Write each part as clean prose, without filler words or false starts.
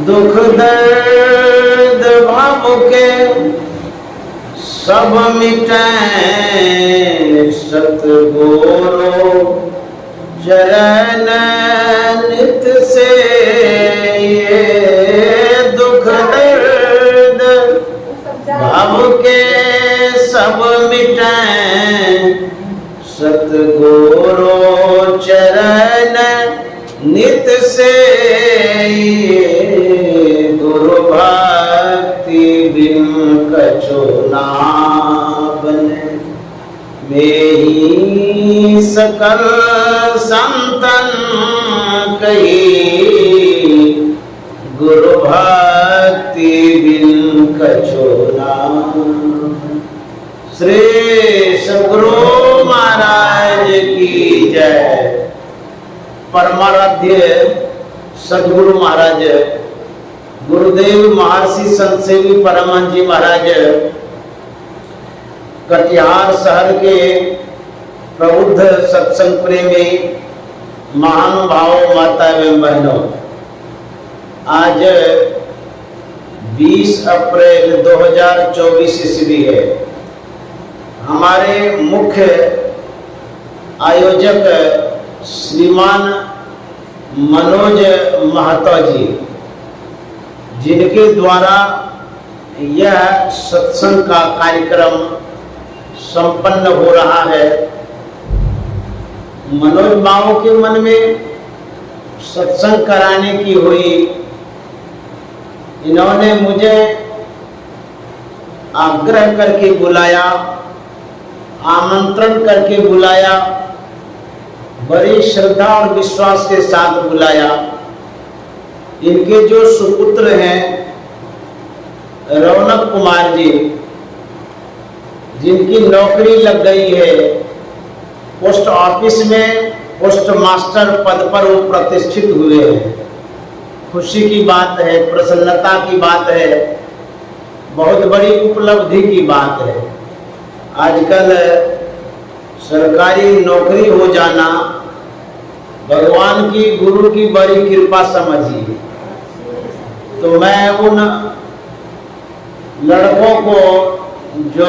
दुख दर्द भाव के सब मिटे सतगुरु चरण नित से। ये दुख दर्द भाव के सब मिटे सतगुरु चरण नित से। गुरु भक्ति बिन कछु ना बने मेहि सकल संतन कही। गुरु भक्ति बिन कछु ना। श्री सद्गुरु महाराज की जय। परमाराध्य सद्गुरु महाराज गुरुदेव महर्षि संत सेवी परमहंस जी महाराज कटिहार शहर के प्रबुद्ध सत्संग प्रेमी महानुभाव माता एवं बहनों, आज 20 अप्रैल 2024 ईस्वी है। हमारे मुख्य आयोजक श्रीमान मनोज महतो जी, जिनके द्वारा यह सत्संग का कार्यक्रम संपन्न हो रहा है। मनोज बाबू के मन में सत्संग कराने की हुई। इन्होंने मुझे आग्रह करके बुलाया, आमंत्रण करके बुलाया, बड़ी श्रद्धा और विश्वास के साथ बुलाया। इनके जो सुपुत्र हैं रौनक कुमार जी, जिनकी नौकरी लग गई है पोस्ट ऑफिस में, पोस्ट मास्टर पद पर वो प्रतिष्ठित हुए हैं। खुशी की बात है, प्रसन्नता की बात है, बहुत बड़ी उपलब्धि की बात है। आजकल सरकारी नौकरी हो जाना भगवान की, गुरु की बड़ी कृपा समझिए। तो मैं उन लड़कों को जो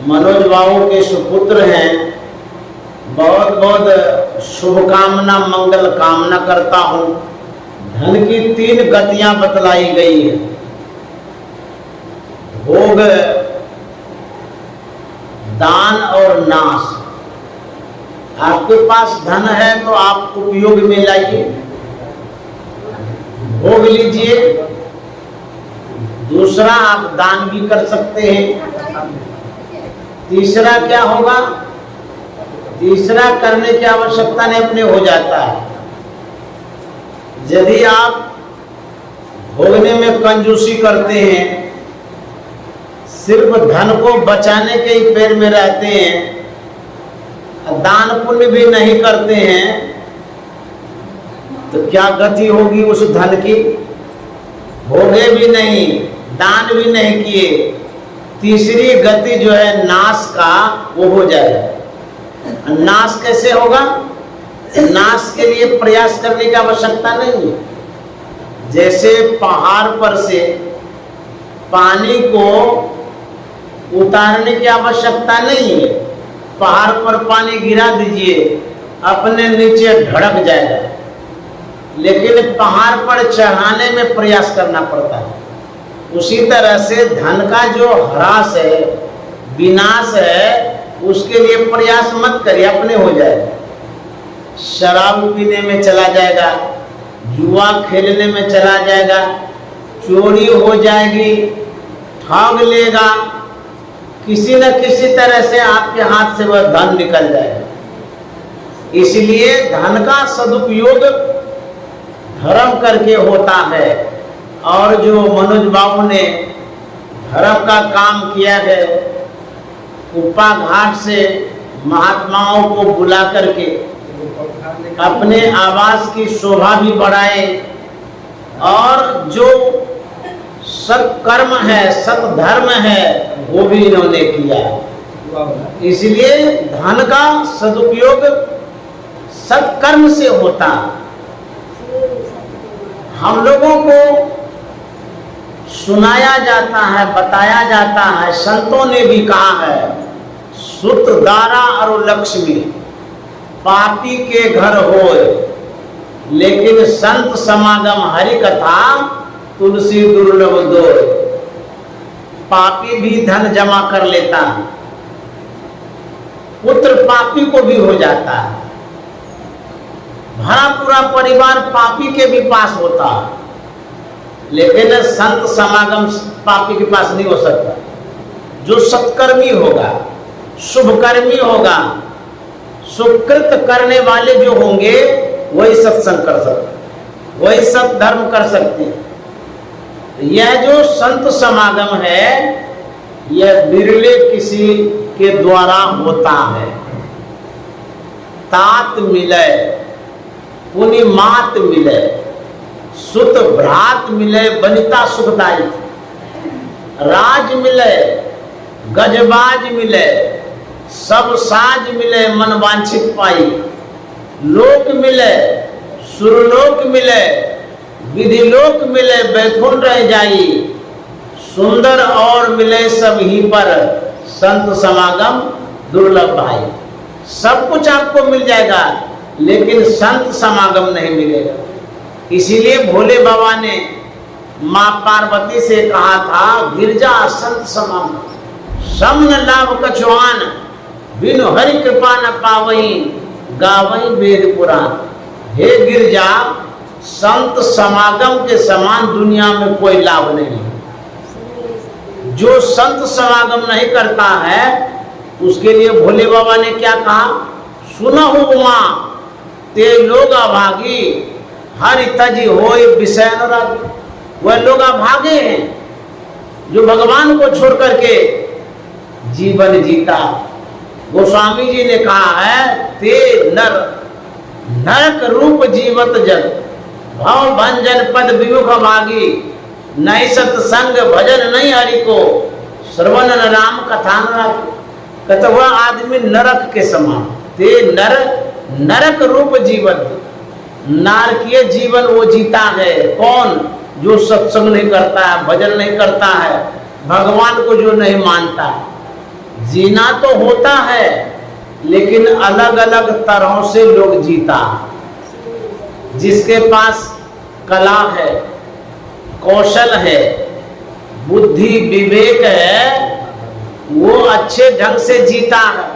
मनोज बाबू के सुपुत्र हैं बहुत बहुत शुभकामना, मंगल कामना करता हूँ। धन की 3 गतियां बतलाई गई है। भोग, दान और नाश। आपके पास धन है तो आप उपयोग में लाइए, भोग लीजिए। दूसरा, आप दान भी कर सकते हैं। तीसरा क्या होगा? तीसरा करने की आवश्यकता नहीं, अपने हो जाता है। यदि आप भोगने में कंजूसी करते हैं, सिर्फ धन को बचाने के ही पैर में रहते हैं, दान पुण्य भी नहीं करते हैं, तो क्या गति होगी उस धन की? भोगे भी नहीं, दान भी नहीं किए, तीसरी गति जो है नाश का, वो हो जाएगा। नाश कैसे होगा? नाश के लिए प्रयास करने की आवश्यकता नहीं है। जैसे पहाड़ पर से पानी को उतारने की आवश्यकता नहीं है। पहाड़ पर पानी गिरा दीजिए, अपने नीचे ढड़क जाएगा। लेकिन पहाड़ पर चढ़ाने में प्रयास करना पड़ता है। उसी तरह से धन का जो ह्रास है, विनाश है, उसके लिए प्रयास मत करिए, अपने हो जाएगा। शराब पीने में चला जाएगा, जुआ खेलने में चला जाएगा, चोरी हो जाएगी, ठग लेगा, किसी न किसी तरह से आपके हाथ से वह धन निकल जाएगा। इसलिए धन का सदुपयोग धर्म करके होता है। और जो मनोज बाबू ने धर्म का काम किया है, कुप्पा घाट से महात्माओं को बुला करके अपने आवास की शोभा भी बढ़ाए, और जो सत्कर्म है, सत्धर्म है, वो भी इन्होंने किया। इसलिए धन का सदुपयोग सत्कर्म से होता। हम लोगों को सुनाया जाता है, बताया जाता है, संतों ने भी कहा है, सुत दारा और लक्ष्मी पापी के घर होए, लेकिन संत समागम हरि कथा तुलसी दुर्लभ दोय। पापी भी धन जमा कर लेता है, पुत्र पापी को भी हो जाता है, भरा पूरा परिवार पापी के भी पास होता है, लेकिन संत समागम पापी के पास नहीं हो सकता। जो सत्कर्मी होगा, शुभकर्मी होगा, सुकृत करने वाले जो होंगे वही सत्संग कर सकते, वही सत्धर्म कर सकते हैं। यह जो संत समागम है यह बिरले किसी के द्वारा होता है। तात मिले, पुनि मात मिले, सुत भ्रात मिले, बनिता सुखदाई। राज मिले, गजबाज मिले, सब साज मिले, मन वांछित पाई। लोक मिले, सुरलोक मिले, विधि लोक मिले, बैकुंठ रह जाई। सुंदर और मिले सब ही पर, संत समागम दुर्लभ भाई। सब कुछ आपको मिल जाएगा, लेकिन संत समागम नहीं मिलेगा। इसीलिए भोले बाबा ने माँ पार्वती से कहा था, गिरजा संत समागम समन लाभ कछुआन, बिनु हरि कृपा न पावई, गावई वेद पुराण। हे गिरजा, संत समागम के समान दुनिया में कोई लाभ नहीं है। जो संत समागम नहीं करता है उसके लिए भोले बाबा ने क्या कहा, सुनहु उमा ते लोग अभागी, हरि तजी होय विषय अनुरागी। वह लोग अभागे हैं जो भगवान को छोड़ करके जीवन जीता। गोस्वामी जी ने कहा है, ते नर नरक रूप जीवत जग, भव भंजन पद विमुख भागी। नहीं सत्संग भजन नहीं हरि को, श्रवण न राम कथा न राखी। कहते वह आदमी नरक के समान। ते नर नरक रूप जीवन, नारकीय जीवन वो जीता है। कौन? जो सत्संग नहीं करता है, भजन नहीं करता है, भगवान को जो नहीं मानता। जीना तो होता है, लेकिन अलग अलग तरहों से लोग जीता। जिसके पास कला है, कौशल है, बुद्धि विवेक है, वो अच्छे ढंग से जीता है।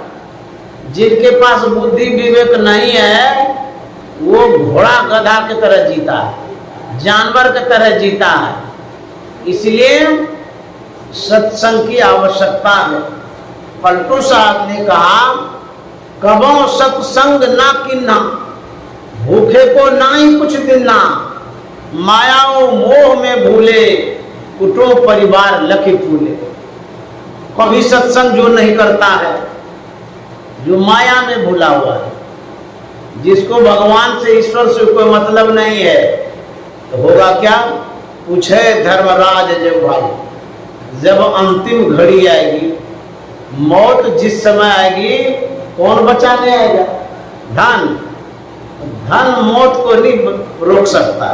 जिनके पास बुद्धि विवेक नहीं है वो घोड़ा गधा की तरह जीता है, जानवर की तरह जीता है। इसलिए सत्संग की आवश्यकता है। पलटू साहब ने कहा, कबो सत्संग ना किन्ना, भूखे को ना ही कुछ दिना। मायाओं मोह में भूले, कुटो परिवार लखे फूले। कभी सत्संग जो नहीं करता है, जो माया में भूला हुआ है, जिसको भगवान से, ईश्वर से कोई मतलब नहीं है, तो होगा क्या? पूछे धर्मराज जब भाई, जब अंतिम घड़ी आएगी, मौत जिस समय आएगी, कौन बचाने आएगा? धन। धन मौत को नहीं रोक सकता।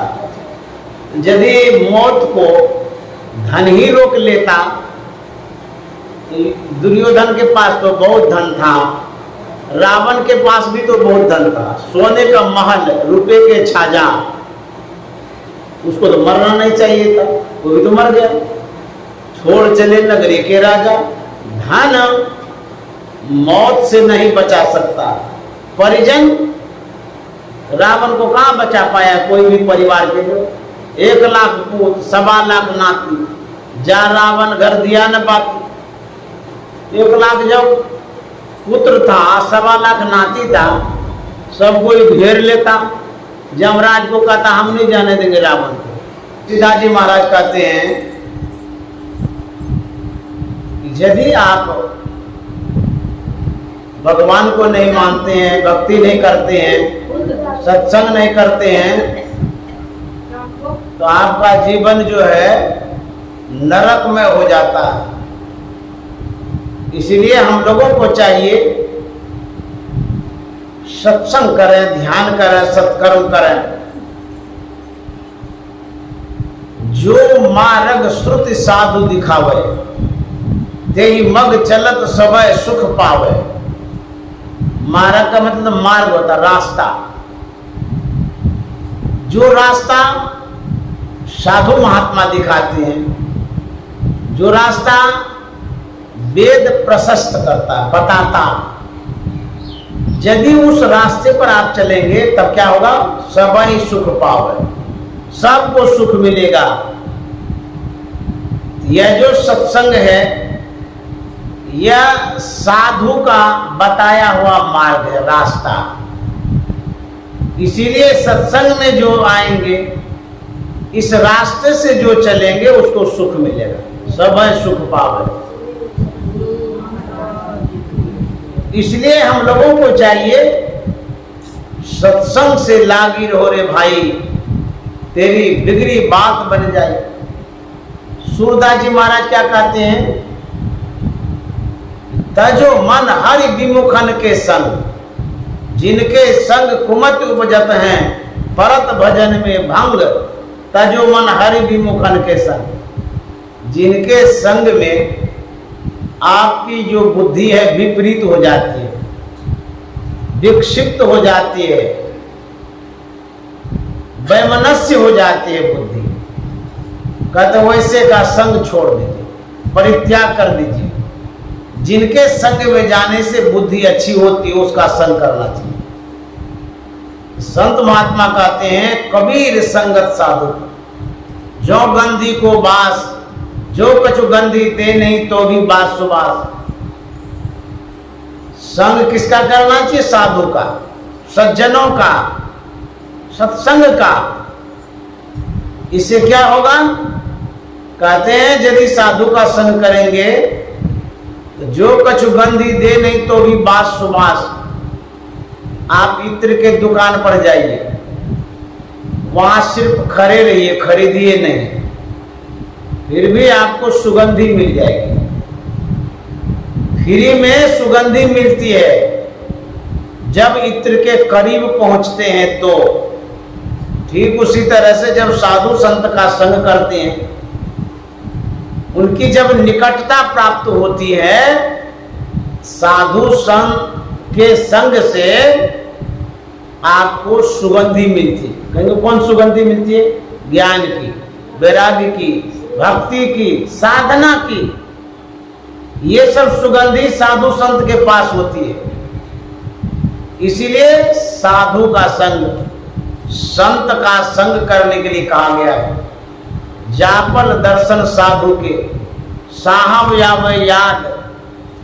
यदि मौत को धन ही रोक लेता, दुर्योधन के पास तो बहुत धन था, रावण के पास भी तो बहुत धन था, सोने का महल, रुपए के छाजा, उसको तो मरना नहीं चाहिए था, वो भी तो मर गया। छोड़ चले नगरी के राजा। धन मौत से नहीं बचा सकता। परिजन रावण को कहाँ बचा पाया? कोई भी परिवार के लोग, 1 लाख पूत, 1.25 लाख नाती, जा रावण घर दिया न बाकी। 1 लाख जब पुत्र था, 1.25 लाख नाती था, सब कोई घेर लेता। जमराज को कहता, हम नहीं जाने देंगे रावण को। सीताजी महाराज कहते हैं, यदि आप भगवान को नहीं मानते हैं, भक्ति नहीं करते हैं, सत्संग नहीं करते हैं, तो आपका जीवन जो है नरक में हो जाता है। इसलिए हम लोगों को चाहिए सत्संग करें, ध्यान करें, सत्कर्म करें। जो मार्ग श्रुति साधु दिखावे, तेहि मग चलत सबय सुख पावे। मार्ग का मतलब मार्ग होता रास्ता। जो रास्ता साधु महात्मा दिखाते हैं, जो रास्ता वेद प्रशस्त करता बताता, यदि उस रास्ते पर आप चलेंगे तब क्या होगा? सबई सुख पावे, सबको सुख मिलेगा। यह जो सत्संग है यह साधु का बताया हुआ मार्ग है, रास्ता। इसीलिए सत्संग में जो आएंगे, इस रास्ते से जो चलेंगे उसको सुख मिलेगा, सबई सुख पावे। इसलिए हम लोगों को चाहिए सत्संग से लागी रहो रे भाई, तेरी बिगड़ी बात बन जाए। सूरदास जी महाराज क्या कहते हैं? तजो मन हरि विमुखन के संग, जिनके संग कुमति उपजत हैं, परत भजन में भंग। तजो मन हरि विमुखन के संग, जिनके संग में आपकी जो बुद्धि है विपरीत हो जाती है, विक्षिप्त हो जाती है, वैमनस्य हो जाती है बुद्धि, कहते वैसे का संग छोड़ दीजिए, परित्याग कर दीजिए। जिनके संग में जाने से बुद्धि अच्छी होती है उसका संग करना चाहिए। संत महात्मा कहते हैं कबीर संगत साधु, जो गंधी को बास, जो कछु गंधी दे नहीं तो भी बास सुबास। संग किसका करना चाहिए? साधु का, सज्जनों का, सत्संग का। इससे क्या होगा? कहते हैं यदि साधु का संग करेंगे तो जो कछु गंधी दे नहीं तो भी बास सुबास। आप इत्र के दुकान पर जाइए, वहां सिर्फ खड़े रहिए, खरीदिए नहीं, फिर भी आपको सुगंधी मिल जाएगी। फ्री में सुगंधी मिलती है। जब इत्र के करीब पहुंचते हैं तो ठीक उसी तरह से जब साधु संत का संग करते हैं, उनकी जब निकटता प्राप्त होती है, साधु संत के संग से आपको सुगंधी मिलती है। कहेंगे कौन सुगंधी मिलती है? ज्ञान की, वैराग्य की, भक्ति की, साधना की। ये सब सुगंधी साधु संत के पास होती है। इसीलिए साधु का संग, संत का संग करने के लिए कहा गया है। जापल दर्शन साधु के, साहब यावे याद,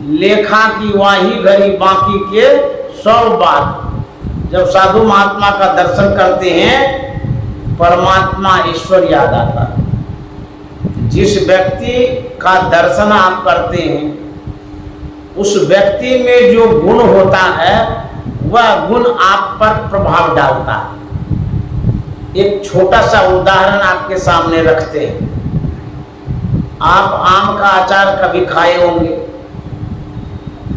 लेखा की वाही घड़ी बाकी के 100 बात। जब साधु महात्मा का दर्शन करते हैं, परमात्मा ईश्वर याद आता है। जिस व्यक्ति का दर्शन आप करते हैं, उस व्यक्ति में जो गुण होता है वह गुण आप पर प्रभाव डालता है। एक छोटा सा उदाहरण आपके सामने रखते हैं। आप आम का अचार कभी खाए होंगे,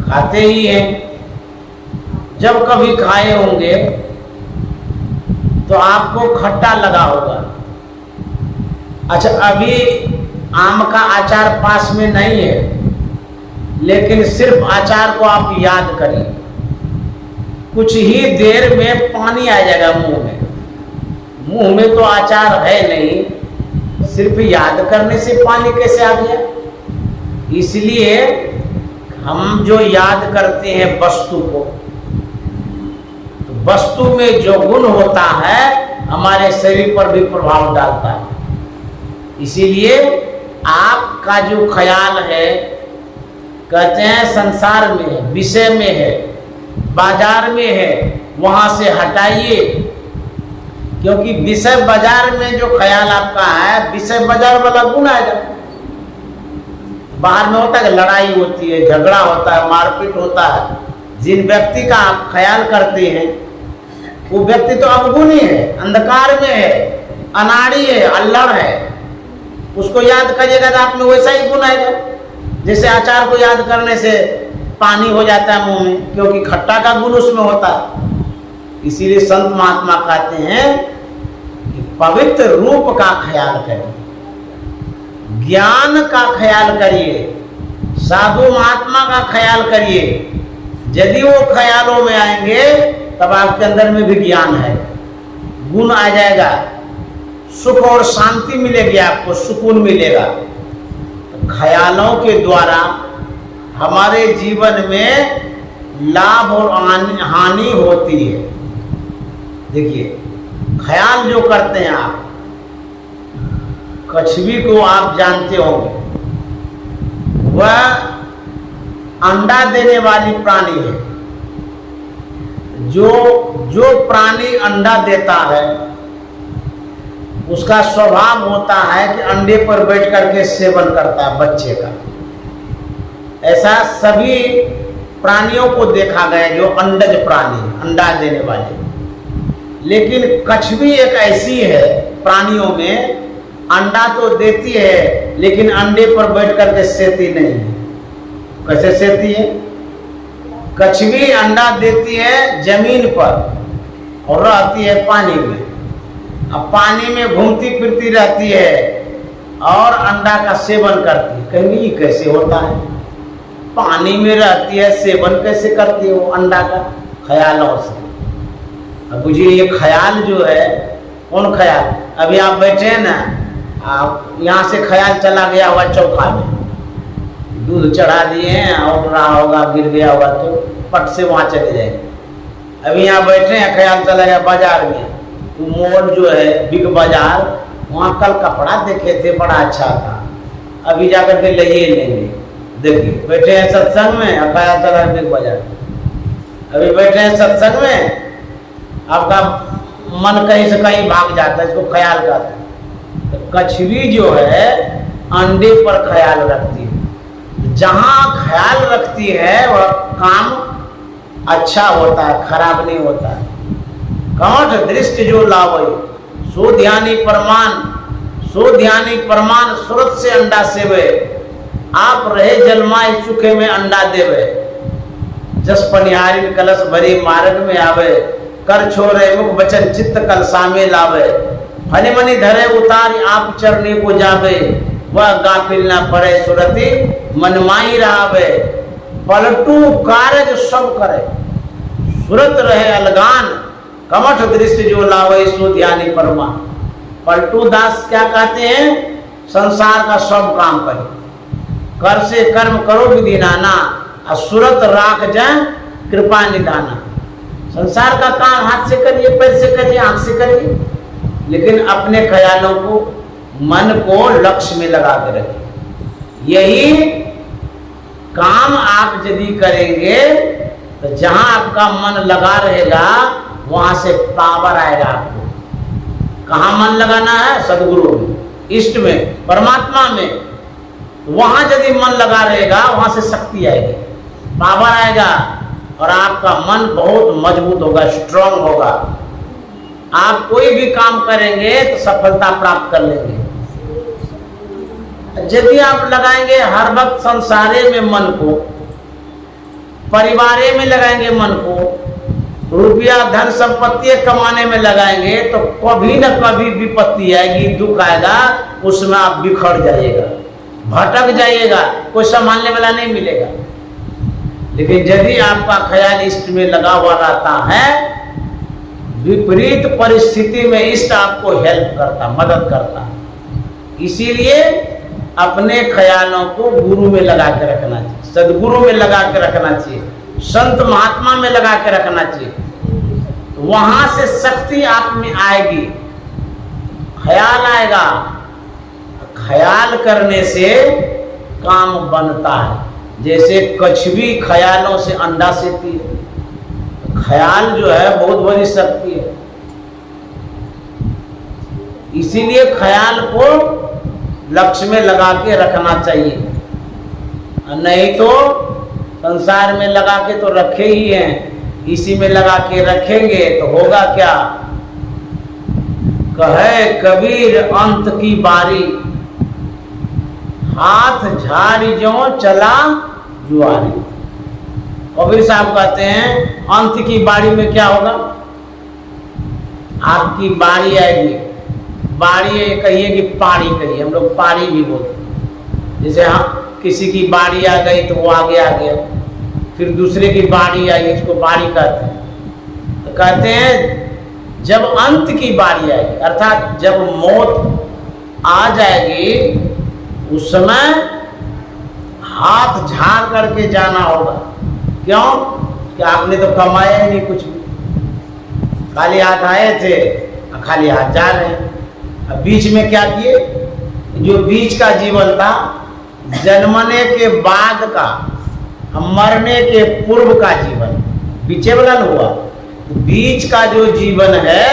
खाते ही हैं। जब कभी खाए होंगे तो आपको खट्टा लगा होगा। अच्छा, अभी आम का अचार पास में नहीं है, लेकिन सिर्फ अचार को आप याद करिए, कुछ ही देर में पानी आ जाएगा मुंह में। मुंह में तो अचार है नहीं, सिर्फ याद करने से पानी कैसे आ गया? इसलिए हम जो याद करते हैं वस्तु को, तो वस्तु में जो गुण होता है हमारे शरीर पर भी प्रभाव डालता है। इसीलिए आपका जो ख्याल है, कहते हैं संसार में है, विषय में है, बाजार में है, वहां से हटाइए। क्योंकि विषय बाजार में जो ख्याल आपका है, विषय बाजार वाला गुण आएगा। बाहर में होता है, लड़ाई होती है, झगड़ा होता है, मारपीट होता है। जिन व्यक्ति का आप ख्याल करते हैं वो व्यक्ति तो अवगुणी है, अंधकार में है, अनाड़ी है, अल्लड़ है। उसको याद करिएगा तो आप में वैसा ही गुण आएगा। जैसे अचार को याद करने से पानी हो जाता है मुंह में, क्योंकि खट्टा का गुण उसमें होता है। इसीलिए संत महात्मा कहते हैं कि पवित्र रूप का ख्याल करें, ज्ञान का ख्याल करिए, साधु महात्मा का ख्याल करिए। यदि वो ख्यालों में आएंगे तब आपके अंदर में भी ज्ञान है, गुण आ जाएगा, सुख और शांति मिलेगी, आपको सुकून मिलेगा। ख्यालों के द्वारा हमारे जीवन में लाभ और हानि होती है। देखिए, ख्याल जो करते हैं आप, कछुआ को आप जानते होंगे, वह अंडा देने वाली प्राणी है। जो प्राणी अंडा देता है उसका स्वभाव होता है कि अंडे पर बैठ करके सेवन करता है बच्चे का। ऐसा सभी प्राणियों को देखा गया जो अंडज प्राणी, अंडा देने वाले। लेकिन कछुआ एक ऐसी है प्राणियों में, अंडा तो देती है लेकिन अंडे पर बैठ करके सेती नहीं है। कैसे सेती है? कछुआ अंडा देती है जमीन पर और रहती है पानी में। अब पानी में घूमती फिरती रहती है और अंडा का सेवन करती है। कहेंगे ये कैसे होता है? पानी में रहती है, सेवन कैसे करती है वो अंडा का? ख्यालों से। अब बुझिए, ये ख्याल जो है, कौन ख्याल? अभी आप बैठे हैं ना, आप यहाँ से ख्याल चला गया होगा चौखा में, दूध चढ़ा दिए हैं, उठ रहा होगा, गिर गया होगा तो पट से वहाँ चले जाएंगे। अभी यहाँ बैठे हैं, ख्याल चला गया बाजार में, तो मॉल जो है बिग बाजार, वहाँ कल कपड़ा देखे थे बड़ा अच्छा था, अभी जाकर के ले लेंगे। देखिए, बैठे हैं सत्संग में, ख्याल चला बिग बाजार। अभी बैठे हैं सत्संग में, आपका मन कहीं से कहीं भाग जाता है, इसको ख्याल कहते हैं। तो कछुआ जो है अंडे पर ख्याल रखती है। जहाँ ख्याल रखती है वह काम अच्छा होता है, खराब नहीं होता है। कमठ दृष्टि जो लावई सो ध्यानी परमान सुरत से अंडा सेवे, आप रहे जलमाए चुके में अंडा देवे। जस पनिहारी कलश भरी मार्ग में आवे, कर छोरे मुख बचन चित्त कल सामे लावे। फनि मनि धरे उतार आप चरनी को जावे, वह गाफिल ना पड़े सुरति मनमाई रहावे। पलटू कारज सब करे, सुरत रहे अलगान, कमठ दृष्टि जो लावे सो ध्यानी परमा। पलटू दास क्या कहते हैं? संसार का सब काम करे, कर से कर्म करो विधि नाना, और सुरत राख जाए कृपा निदाना। संसार का काम हाथ से करिए, पैर से करिए, आंख से करिए, लेकिन अपने ख्यालों को, मन को लक्ष्य में लगा के रखिए। यही काम आप यदि करेंगे तो जहां आपका मन लगा रहेगा वहां से पावर आएगा आपको। कहाँ मन लगाना है? सदगुरु में, इष्ट में, परमात्मा में। वहां यदि मन लगा रहेगा वहां से शक्ति आएगी, पावर आएगा और आपका मन बहुत मजबूत होगा, स्ट्रांग होगा। आप कोई भी काम करेंगे तो सफलता प्राप्त कर लेंगे। यदि आप लगाएंगे हर वक्त संसारे में मन को, परिवारे में लगाएंगे मन को, रुपया धन संपत्ति कमाने में लगाएंगे तो कभी न कभी विपत्ति आएगी, दुख आएगा, उसमें आप बिखर जाइएगा, भटक जाइएगा, कोई संभालने वाला नहीं मिलेगा। लेकिन यदि आपका ख्याल इष्ट में लगा हुआ रहता है, विपरीत परिस्थिति में इष्ट आपको हेल्प करता, मदद करता। इसीलिए अपने ख्यालों को गुरु में लगा के रखना चाहिए, सदगुरु में लगा के रखना चाहिए, संत महात्मा में लगा के रखना चाहिए। वहां से शक्ति आप में आएगी, ख्याल आएगा। ख्याल करने से काम बनता है। जैसे कछुआ ख्यालों से अंडा सेती है, ख्याल जो है बहुत बड़ी शक्ति है। इसीलिए ख्याल को लक्ष्य में लगा के रखना चाहिए, नहीं तो संसार में लगा के तो रखे ही हैं, इसी में लगा के रखेंगे तो होगा क्या? कहे कबीर अंत की बारी, हाथ झाड़ी जो चला जुआरी। कबीर साहब कहते हैं अंत की बारी में क्या होगा? आपकी बारी आएगी। बारी कहिए कि पारी कहिए, हम लोग पारी भी बोलते हैं। जैसे हाँ किसी की बाड़ी आ गई तो वो आगे आ गया, फिर दूसरे की बाड़ी आई, इसको बाड़ी कहते हैं। तो कहते हैं जब अंत की बारी आएगी, अर्थात जब मौत आ जाएगी, उस समय हाथ झाड़ करके जाना होगा। क्यों? कि आपने तो कमाया ही नहीं कुछ भी, खाली हाथ आए थे और खाली हाथ जा रहे हैं। अब बीच में क्या किए? जो बीच का जीवन था, जन्मने के बाद का, मरने के पूर्व का जीवन, पीछे वाला हुआ। बीच का जो जीवन है,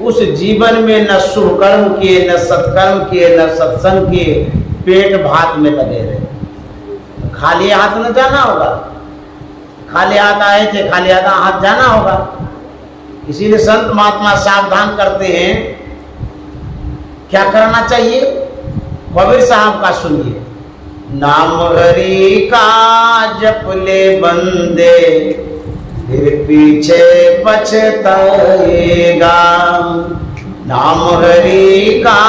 उस जीवन में न शुभ कर्म किए, न सत्कर्म किए, न सत्संग किए, पेट भात में लगे रहे। खाली हाथ न जाना होगा, खाली हाथ आए थे, खाली हाथ जाना होगा। इसीलिए संत महात्मा सावधान करते हैं, क्या करना चाहिए? कबीर साहब का सुनिए। नाम हरि का जप ले बंदे, फिर पीछे पछताएगा। नाम हरि का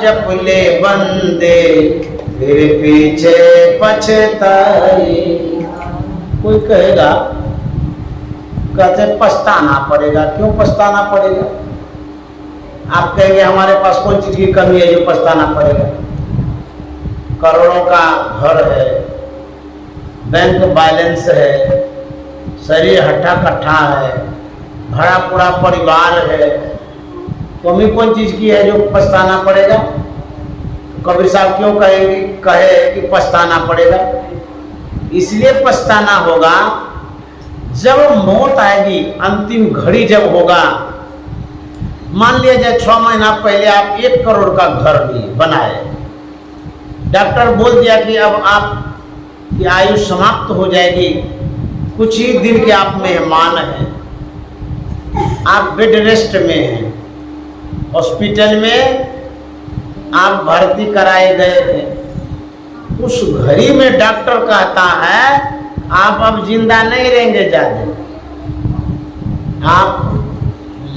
जप ले बंदे, फिर पीछे पछताएगा। कोई कहेगा, कहते पछताना पड़ेगा। क्यों पछताना पड़ेगा? आप कहेंगे हमारे पास कौन चीज की कमी है जो पछताना पड़ेगा? करोड़ों का घर है, बैंक बैलेंस है, शरीर हट्टा कट्ठा है, भरा पूरा परिवार है, कमी कौन चीज की है जो पछताना पड़ेगा? तो कबीर साहब क्यों कहे कि पछताना पड़ेगा? इसलिए पछताना होगा जब मौत आएगी, अंतिम घड़ी जब होगा। मान लिया जाए 6 महीना पहले आप 1 करोड़ का घर लिए बनाए, डॉक्टर बोल दिया कि अब आपकी आयु समाप्त हो जाएगी, कुछ ही दिन के आप मेहमान हैं, आप बेड रेस्ट में हैं, हॉस्पिटल में आप भर्ती कराए गए थे। उस घड़ी में डॉक्टर कहता है आप अब जिंदा नहीं रहेंगे ज्यादा। आप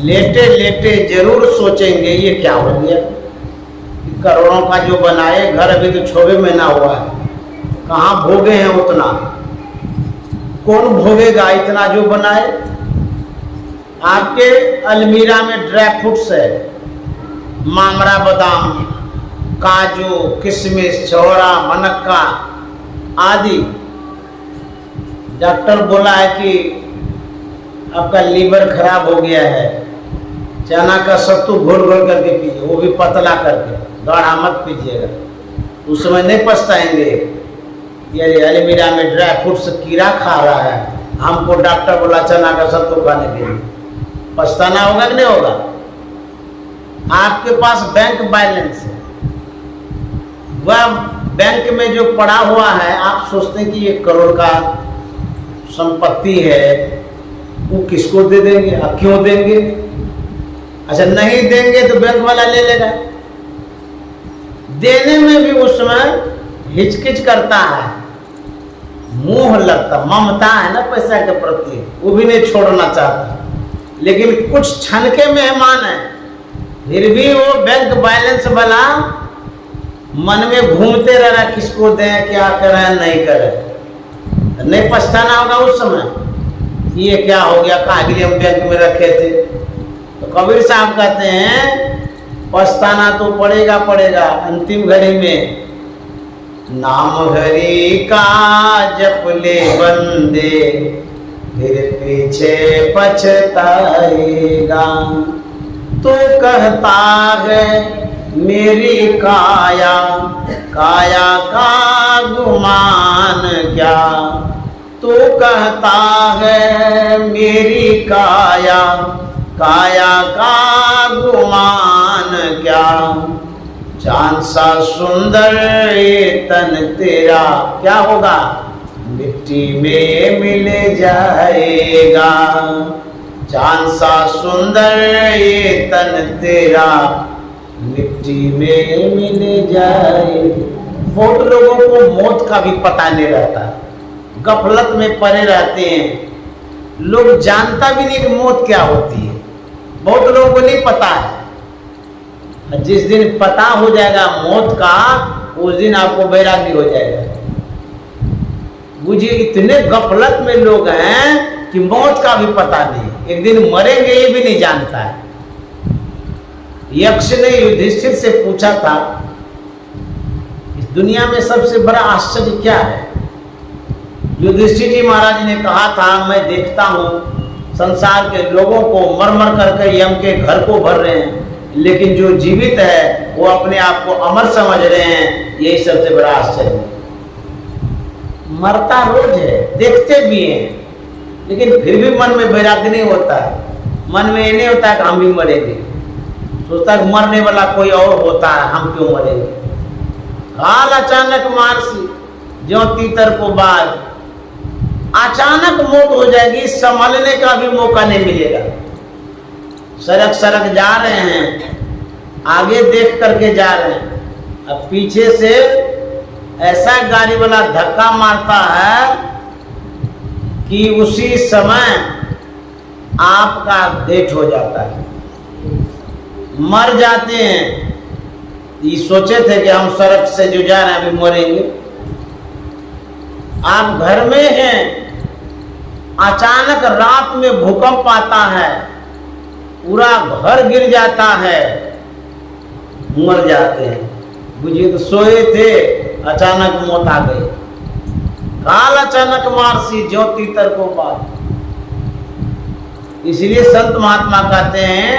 लेटे लेटे जरूर सोचेंगे ये क्या हो गया, करोड़ों का जो बनाए घर अभी तो 6 महीना हुआ है, कहाँ भोगे हैं उतना? कौन भोगेगा इतना जो बनाए? आपके अलमीरा में ड्राई फ्रूट्स है, मामरा, बादाम, काजू, किशमिश, छौड़ा, मनक्का आदि। डॉक्टर बोला है कि आपका लीवर खराब हो गया है, चना का सत्तू घोल घोल करके पीजिए, वो भी पतला करके, गाढ़ा मत पीजिएगा। उस समय नहीं पछताएंगे, ये अलमीरा में ड्राई फ्रूट्स कीड़ा खा रहा है, हमको डॉक्टर बोला चना का सत्तू खाने के लिए। पछताना होगा कि नहीं होगा? आपके पास बैंक बैलेंस है, वह बैंक में जो पड़ा हुआ है, आप सोचते हैं कि 1 करोड़ का संपत्ति है, वो किसको दे देंगे? अब क्यों देंगे? अच्छा नहीं देंगे तो बैंक वाला ले लेगा। देने में भी उस समय हिचकिच करता है, मोह लगता, ममता है ना पैसा के प्रति, वो भी नहीं छोड़ना चाहता। लेकिन कुछ क्षण के मेहमान है, फिर भी वो बैंक बैलेंस वाला मन में घूमते रह रहा, किसको दें, क्या करें, नहीं करें। नहीं पछताना होगा उस समय, ये क्या हो गया, कहाँ के लिए हम बैंक में रखे थे? तो कबीर साहब कहते हैं पछताना तो पड़ेगा पड़ेगा अंतिम घड़ी में। नाम हरि का जप ले बंदे, फिर पीछे पछताएगा। तो कहता है मेरी काया, काया का गुमान क्या? तो कहता है मेरी काया, काया का गुमान क्या? चांद सा सुंदर ये तन तेरा क्या होगा? मिट्टी में मिल जाएगा। चांद सा सुंदर ये तन तेरा मिट्टी में मिल जाए। बहुत लोगों को मौत का भी पता नहीं रहता, गफलत में पड़े रहते हैं। लोग जानता भी नहीं कि मौत क्या होती है, बहुत लोगों को नहीं पता है। जिस दिन पता हो जाएगा मौत का, उस दिन आपको वैराग्य हो जाएगा। मुझे इतने गफलत में लोग हैं कि मौत का भी पता नहीं, एक दिन मरेंगे ये भी नहीं जानता है। यक्ष ने युधिष्ठिर से पूछा था, इस दुनिया में सबसे बड़ा आश्चर्य क्या है? युधिष्ठिर जी महाराज ने कहा था, मैं देखता हूँ संसार के लोगों को मर मर करके यम के घर को भर रहे हैं, लेकिन जो जीवित है वो अपने आप को अमर समझ रहे हैं। यही सबसे बड़ा आश्चर्य है। मरता रोज है, देखते भी हैं, लेकिन फिर भी मन में वैराग्य नहीं होता है। मन में ये नहीं होता है कि हम भी मरेंगे, सोचता है मरने वाला कोई और होता है, हम क्यों मरेंगे। काल अचानक मारसी ज्यों तीतर को बाद, अचानक मौत हो जाएगी, संभलने का भी मौका नहीं मिलेगा। सड़क सड़क जा रहे हैं, आगे देख करके जा रहे हैं, अब पीछे से ऐसा गाड़ी वाला धक्का मारता है कि उसी समय आपका डेथ हो जाता है, मर जाते हैं। ये सोचे थे कि हम सड़क से जो जा रहे हैं अभी मरेंगे, आप घर में हैं, अचानक रात में भूकंप आता है, पूरा घर गिर जाता है, मर जाते हैं। बुझिए तो सोए थे, अचानक मौत आ गई। काल अचानक मारसी ज्यों तीतर को बात। इसलिए संत महात्मा कहते हैं,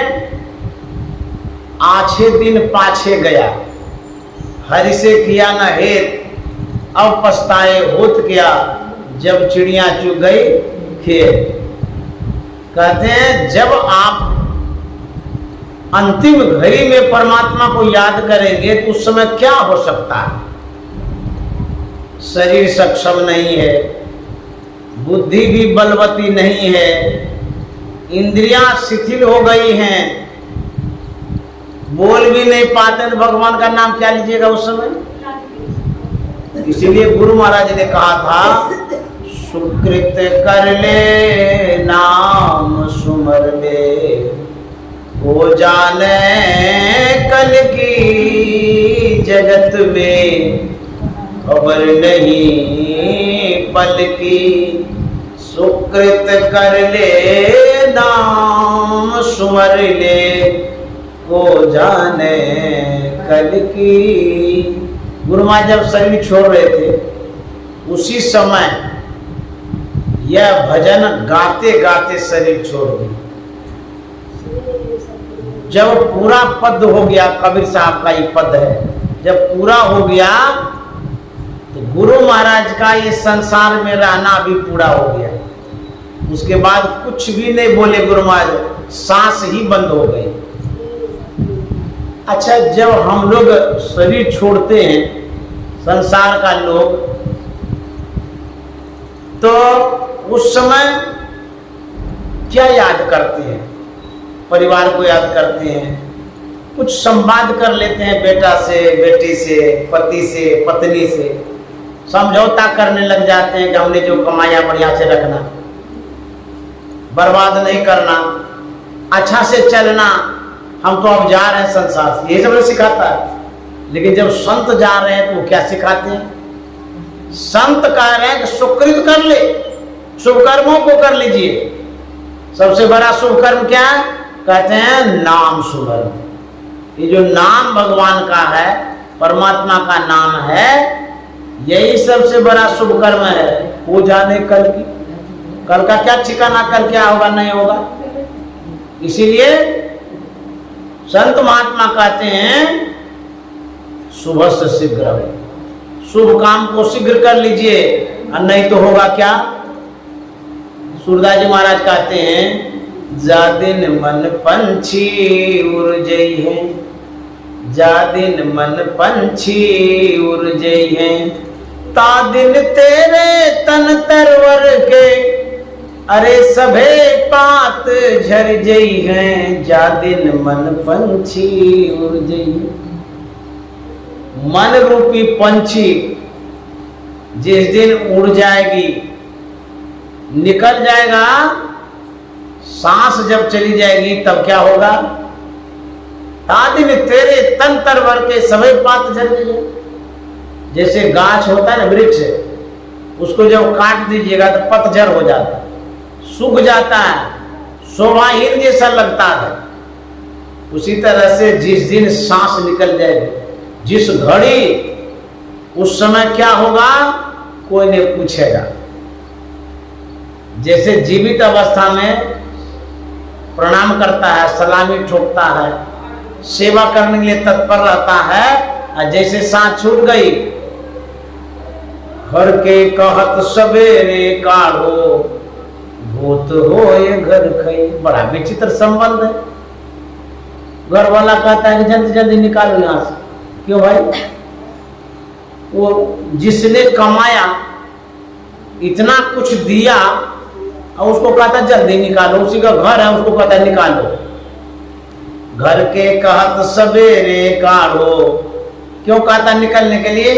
आछे दिन पाछे गया, हरि से किया न हेत, अब पछताए होत क्या, जब चिड़िया चुग गई खेत। कहते हैं जब आप अंतिम घड़ी में परमात्मा को याद करेंगे तो उस समय क्या हो सकता है? शरीर सक्षम नहीं है, बुद्धि भी बलवती नहीं है, इंद्रियां शिथिल हो गई हैं, बोल भी नहीं पाते, तो भगवान का नाम क्या लीजिएगा उस समय। इसीलिए गुरु महाराज ने कहा था, सुकृत कर ले नाम सुमर ले, हो जाने कल की जगत में खबर नहीं पल की। सुकृत कर ले नाम सुमर ले, हो जाने कल की। गुरु महाराज जब शरीर छोड़ रहे थे, उसी समय यह भजन गाते गाते शरीर छोड़ दिया। जब पूरा पद हो गया, कबीर साहब का ये पद है, जब पूरा हो गया तो गुरु महाराज का ये संसार में रहना भी पूरा हो गया। उसके बाद कुछ भी नहीं बोले गुरु महाराज, सांस ही बंद हो गई। अच्छा, जब हम लोग शरीर छोड़ते हैं संसार का लोग, तो उस समय क्या याद करते हैं? परिवार को याद करते हैं, कुछ संवाद कर लेते हैं, बेटा से, बेटी से, पति से, पत्नी से समझौता करने लग जाते हैं कि हमने जो कमाया बढ़िया से रखना, बर्बाद नहीं करना, अच्छा से चलना, हम तो अब जा रहे हैं संसार से, ये सब सिखाता है। लेकिन जब संत जा रहे हैं तो वो क्या सिखाते हैं? संत कह रहे हैं कि सुकृत कर ले, शुभ कर्मों को कर लीजिए। सबसे बड़ा शुभ कर्म क्या है? कहते हैं नाम सुमरण। ये जो नाम भगवान का है, परमात्मा का नाम है, यही सबसे बड़ा शुभ कर्म है। हो जाने कल की, कल का क्या ठिकाना, कल क्या होगा नहीं होगा। इसीलिए संत महात्मा कहते हैं शुभ से शीघ्र, शुभ काम को शीघ्र कर लीजिए, और नहीं तो होगा क्या। सूरदास जी महाराज कहते हैं, जा दिन मन पंछी उड़ जई है, जा दिन मन पंछी उड़ जई है, ता दिन तेरे तन तरवर के, अरे सभे पात झर जई है, जा दिन मन पंछी उड़ जई है। मन रूपी पंछी जिस दिन उड़ जाएगी, निकल जाएगा, सांस जब चली जाएगी तब क्या होगा? तादिन तेरे तन तर भर के सभी पात झड़ जाए। जैसे गाछ होता है ना, वृक्ष, उसको जब काट दीजिएगा तो पतझड़ हो जाता है, सूख जाता है, शोभाहीन जैसा लगता है। उसी तरह से जिस दिन सांस निकल जाएगी, जिस घड़ी, उस समय क्या होगा कोई नहीं पूछेगा। जैसे जीवित अवस्था में प्रणाम करता है, सलामी ठोकता है, सेवा करने के लिए तत्पर रहता है, और जैसे सांस छूट गई, घर के कहत सवेरे काढ़ो, भूत हो ये घर खई। बड़ा विचित्र संबंध है। घर वाला कहता है कि जल्दी जल्दी निकालो यहां से। क्यों भाई? वो जिसने कमाया, इतना कुछ दिया, और उसको कहता जल्दी निकालो, उसी का घर है, उसको कहता है निकालो। घर के कहत सवेरे काढ़ो, क्यों कहता निकलने के लिए?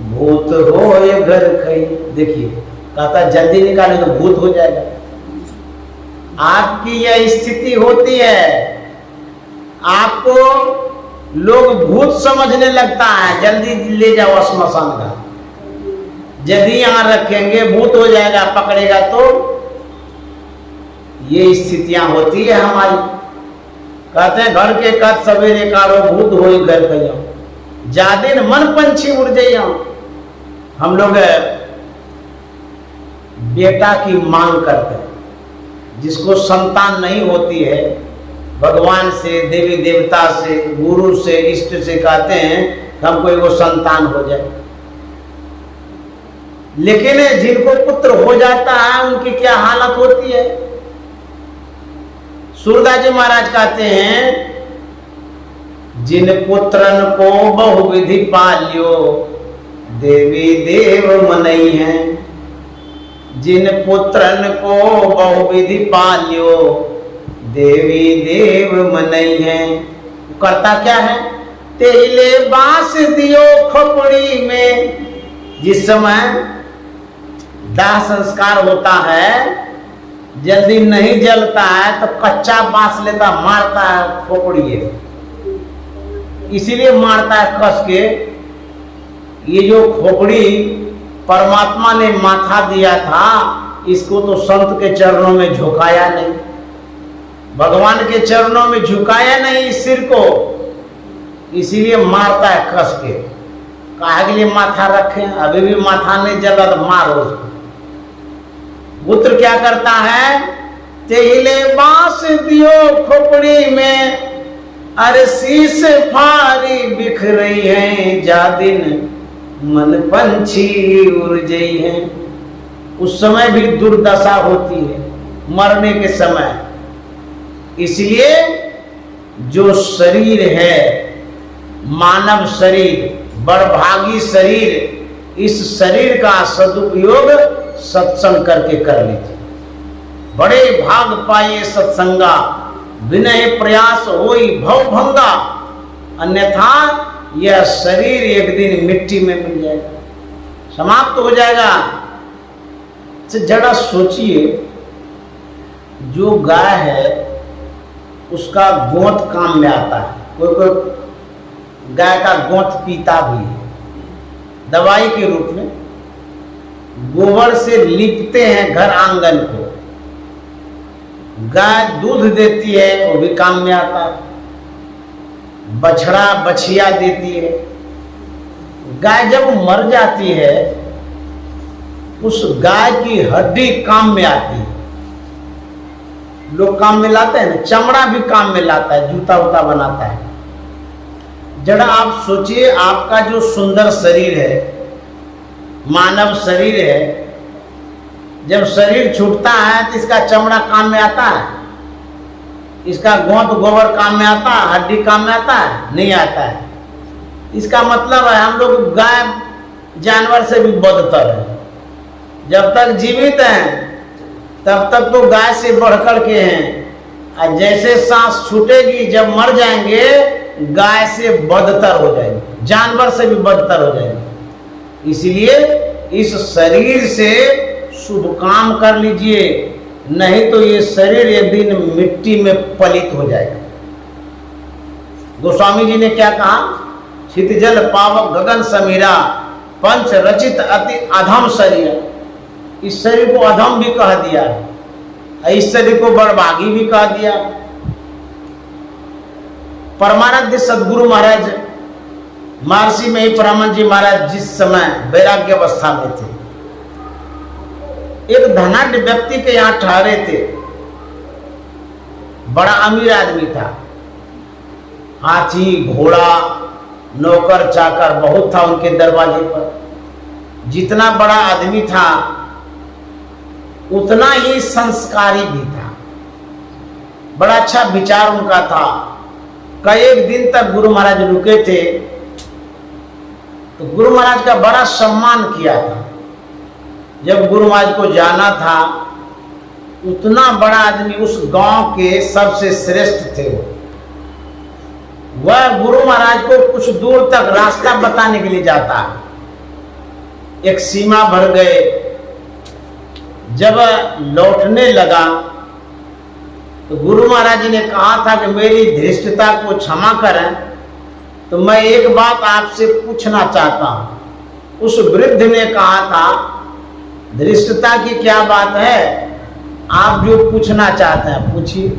भूत हो ये घर खई। देखिए, कहता जल्दी निकालो तो भूत हो जाएगा। आपकी यह स्थिति होती है, आपको लोग भूत समझने लगता है, जल्दी ले जाओ श्मशान का, यदि यहां रखेंगे भूत हो जाएगा, पकड़ेगा तो। ये स्थितियां होती है हमारी। कहते हैं घर के कद सवेरे कारो, भूत हो घर कहियो, जादिन मन पंछी उड़ जाइयो। हम लोग बेटा की मांग करते हैं, जिसको संतान नहीं होती है, भगवान से, देवी देवता से, गुरु से, इष्ट से कहते हैं हमको एगो संतान हो जाए। लेकिन जिनको पुत्र हो जाता है, उनकी क्या हालत होती है? सूरदास जी महाराज कहते हैं, जिन पुत्रन को बहुविधि पालियो, देवी देव मनई हैं। जिन पुत्रन को बहुविधि पालियो, देवी देव मनई हैं। करता क्या है? तेले बांस दियो खोपड़ी में। जिस समय दाह संस्कार होता है, जल्दी नहीं जलता है तो कच्चा बांस लेता, मारता है खोपड़ी, इसीलिए मारता है कस के। ये जो खोपड़ी परमात्मा ने माथा दिया था, इसको तो संत के चरणों में झुकाया नहीं, भगवान के चरणों में झुकाया नहीं इस सिर को, इसीलिए मारता है कस के। काहे के लिए माथा रखे? अभी भी माथा नहीं जला तो मारो उसको। पुत्र क्या करता है? तेले बांस दियो खोपड़ी में, अरे शीश फारी बिख रही है, जादिन मन पंछी उड़ गई है। उस समय भी दुर्दशा होती है, मरने के समय। इसलिए जो शरीर है, मानव शरीर, बड़भागी शरीर, इस शरीर का सदुपयोग सत्संग करके कर लीजिए। बड़े भाग पाइए सत्संगा, विनय प्रयास होई भव भंगा, अन्यथा यह शरीर एक दिन मिट्टी में मिल जाएगा, समाप्त हो जाएगा। जरा सोचिए, जो गाय है उसका गोंत काम में आता है। कोई कोई गाय का गोंत पीता भी है, दवाई के रूप में। गोबर से लिपते हैं घर आंगन को। गाय दूध देती है, वो भी काम में आता है। बछड़ा बछिया देती है। गाय जब मर जाती है, उस गाय की हड्डी काम में आती है। लोग काम में लाते हैं ना, चमड़ा भी काम में लाता है, जूता वूता बनाता है। जरा आप सोचिए, आपका जो सुंदर शरीर है, मानव शरीर है, जब शरीर छूटता है तो इसका चमड़ा काम में आता है, इसका गोंत गोबर काम में आता है, हड्डी काम में आता है? नहीं आता है। इसका मतलब है हम लोग गाय जानवर से भी बदतर है। जब तक जीवित हैं तब तक तो गाय से बढ़कर के हैं, और जैसे सांस छूटेगी, जब मर जाएंगे, गाय से बदतर हो जाएंगे, जानवर से भी बदतर हो जाएंगे। इसलिए इस शरीर से शुभ काम कर लीजिए, नहीं तो ये शरीर एक दिन मिट्टी में पलित हो जाएगा। गोस्वामी जी ने क्या कहा, क्षितिजल पावक गगन समीरा पंच रचित अति अधम शरीर। इस शरीर को अधम भी कह दिया, इस शरीर को बड़भागी भी कह दिया। परमानंद सदगुरु महाराज महर्षि में ही परमानंद जी महाराज जिस समय वैराग्य अवस्था में थे, एक धनाढ्य व्यक्ति के यहाँ ठहरे थे। बड़ा अमीर आदमी था, हाथी घोड़ा नौकर चाकर बहुत था उनके दरवाजे पर। जितना बड़ा आदमी था उतना ही संस्कारी भी था, बड़ा अच्छा विचार उनका था। कई दिन तक गुरु महाराज रुके थे तो गुरु महाराज का बड़ा सम्मान किया था। जब गुरु महाराज को जाना था, उतना बड़ा आदमी उस गांव के सबसे श्रेष्ठ थे। वह गुरु महाराज को कुछ दूर तक रास्ता बताने के लिए जाता। एक सीमा भर गए, जब लौटने लगा तो गुरु महाराज जी ने कहा था कि मेरी धृष्टता को क्षमा करें, तो मैं एक बात आपसे पूछना चाहता हूं। उस वृद्ध ने कहा था, धृष्टता की क्या बात है, आप जो पूछना चाहते हैं पूछिए।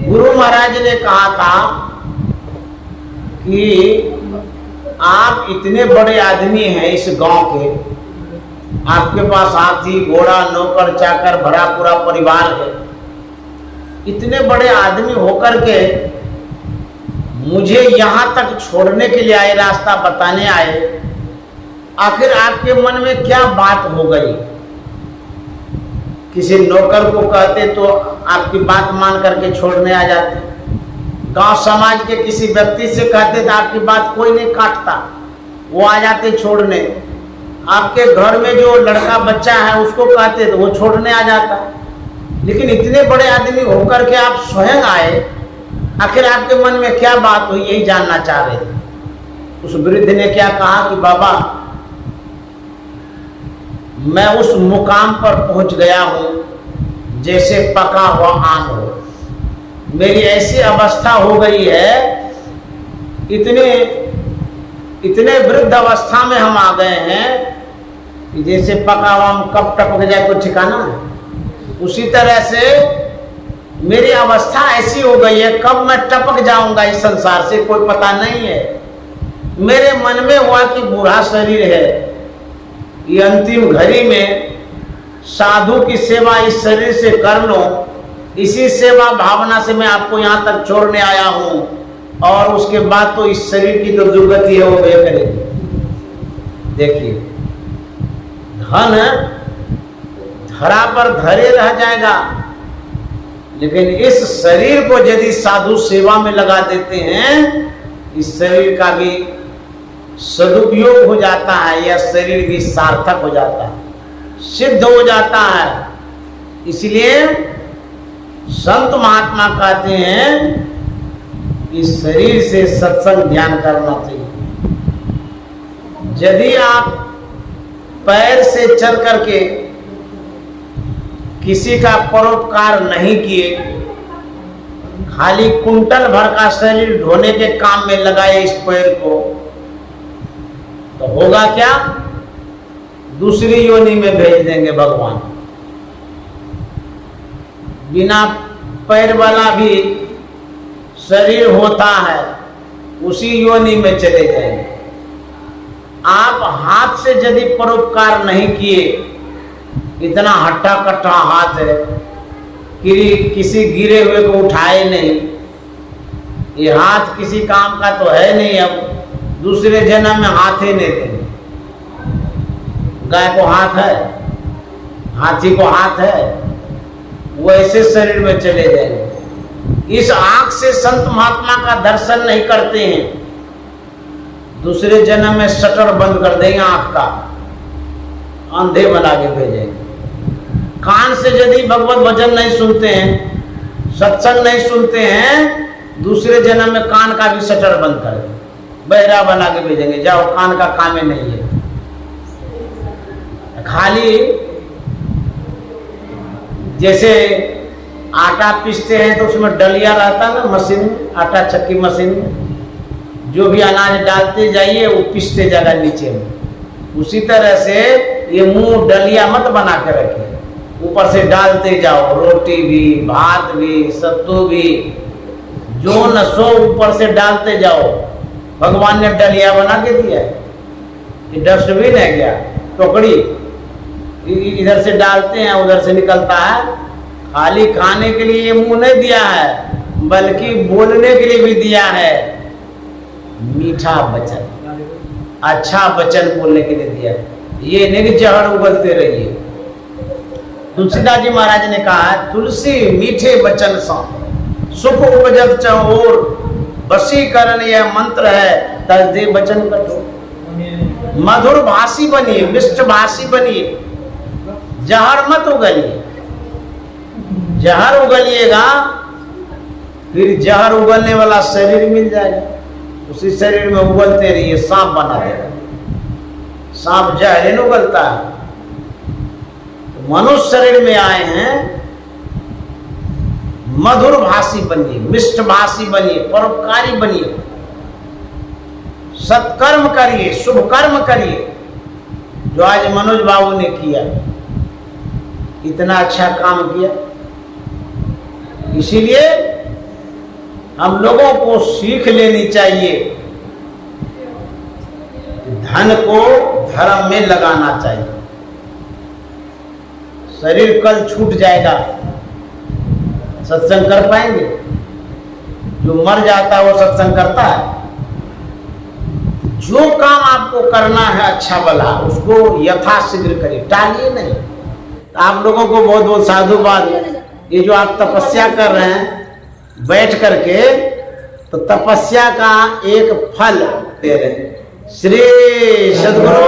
गुरु महाराज ने कहा था कि आप इतने बड़े आदमी हैं इस गांव के, आपके पास हाथी घोड़ा नौकर चाकर भरा पूरा परिवार है, इतने बड़े आदमी होकर के मुझे यहां तक छोड़ने के लिए आए, रास्ता बताने आए, आखिर आपके मन में क्या बात हो गई? किसी नौकर को कहते तो आपकी बात मान करके छोड़ने आ जाते, गांव समाज के किसी व्यक्ति से कहते तो आपकी बात कोई नहीं काटता, वो आ जाते छोड़ने। आपके घर में जो लड़का बच्चा है उसको कहते तो वो छोड़ने आ जाता। लेकिन इतने बड़े आदमी होकर के आप स्वयं आए, आखिर आपके मन में क्या बात हुई, यही जानना चाह रहे थे। उस वृद्ध ने क्या कहा कि बाबा, मैं उस मुकाम पर पहुंच गया हूं जैसे पका हुआ आम हो। मेरी ऐसी अवस्था हो गई है, इतने वृद्ध अवस्था में हम आ गए हैं कि जैसे पका हुआ आम कब टपक जाए कोई ठिकाना है, उसी तरह से मेरी अवस्था ऐसी हो गई है, कब मैं टपक जाऊंगा इस संसार से कोई पता नहीं है। मेरे मन में हुआ कि बूढ़ा शरीर है, ये अंतिम घड़ी में साधु की सेवा इस शरीर से कर लो, इसी सेवा भावना से मैं आपको यहाँ तक छोड़ने आया हूँ, और उसके बाद तो इस शरीर की तो दुर्गति है वो वे करेगी। देखिए, धन धरा पर धरे रह जाएगा, लेकिन इस शरीर को यदि साधु सेवा में लगा देते हैं, इस शरीर का भी सदुपयोग हो जाता है, या शरीर भी सार्थक हो जाता है, सिद्ध हो जाता है। इसलिए संत महात्मा कहते हैं कि शरीर से सत्संग ध्यान करना चाहिए। यदि आप पैर से चल करके किसी का परोपकार नहीं किए, खाली कुंटल भर का शरीर ढोने के काम में लगाए इस पैर को, तो होगा क्या? दूसरी योनि में भेज देंगे भगवान। बिना पैर वाला भी शरीर होता है, उसी योनि में चले जाएंगे। आप हाथ से यदि परोपकार नहीं किए, इतना हट्टा कट्टा हाथ है कि किसी गिरे हुए को उठाए नहीं, ये हाथ किसी काम का तो है नहीं, अब दूसरे जन्म में हाथ ही नहीं देंगे। गाय को हाथ है, हाथी को हाथ है, वो ऐसे शरीर में चले जाएंगे। इस आंख से संत महात्मा का दर्शन नहीं करते हैं, दूसरे जन्म में शटर बंद कर देंगे आंख का, अंधे बना के भेजेंगे। कान से यदि भगवत भजन नहीं सुनते हैं, सत्संग नहीं सुनते हैं, दूसरे जन्म में कान का भी शटर बंद कर देंगे, बहरा बना के भेजेंगे, जाओ कान का काम ही नहीं है। खाली जैसे आटा पीसते हैं तो उसमें डलिया रहता है ना मशीन में, आटा चक्की मशीन में, जो भी अनाज डालते जाइए वो पीसते जाएगा नीचे में। उसी तरह से ये मुंह डलिया मत बना के रखे, ऊपर से डालते जाओ, रोटी भी, भात भी, सत्तू भी, जो न सो ऊपर से डालते जाओ। भगवान ने डलिया बना के दिया है, ये डस्टबिन है क्या, टोकरी, इधर से डालते हैं उधर से निकलता है। खाली खाने के लिए ये मुंह नहीं दिया है, बल्कि बोलने के लिए भी दिया है। मीठा वचन, अच्छा वचन बोलने के लिए दिया है। ये नहीं कि जहर उगलते रहिए। तुलसीदास जी महाराज ने कहा तुलसी मीठे वचन सा सुख उपजत चहोर, वशीकरण यह मंत्र है तज दे वचन कठोर। मधुर भाषी बनिए, मिष्ट भाषी बनिए, जहर मत उगलिए। जहर उगलिएगा फिर जहर उगलने वाला शरीर मिल जाएगा, उसी शरीर में उगलते रहिए, सांप बना देगा। सांप जहर नहीं उगलता है। तो मनुष्य शरीर में आए हैं, मधुर भाषी बनिए, मिष्ट भाषी बनिए, परोपकारी बनिए, सत्कर्म करिए, शुभ कर्म करिए, जो आज मनोज बाबू ने किया, इतना अच्छा काम किया। इसीलिए हम लोगों को सीख लेनी चाहिए, धन को धर्म में लगाना चाहिए। शरीर कल छूट जाएगा, सत्संग कर पाएंगे? जो मर जाता है वो सत्संग करता है? जो काम आपको करना है अच्छा भला, उसको यथाशीघ्र करिए, टालिए नहीं। आप लोगों को बहुत बहुत साधुवाद। ये जो आप तपस्या कर रहे हैं बैठ करके, तो तपस्या का एक फल दे रहे हैं। श्री सद्गुरु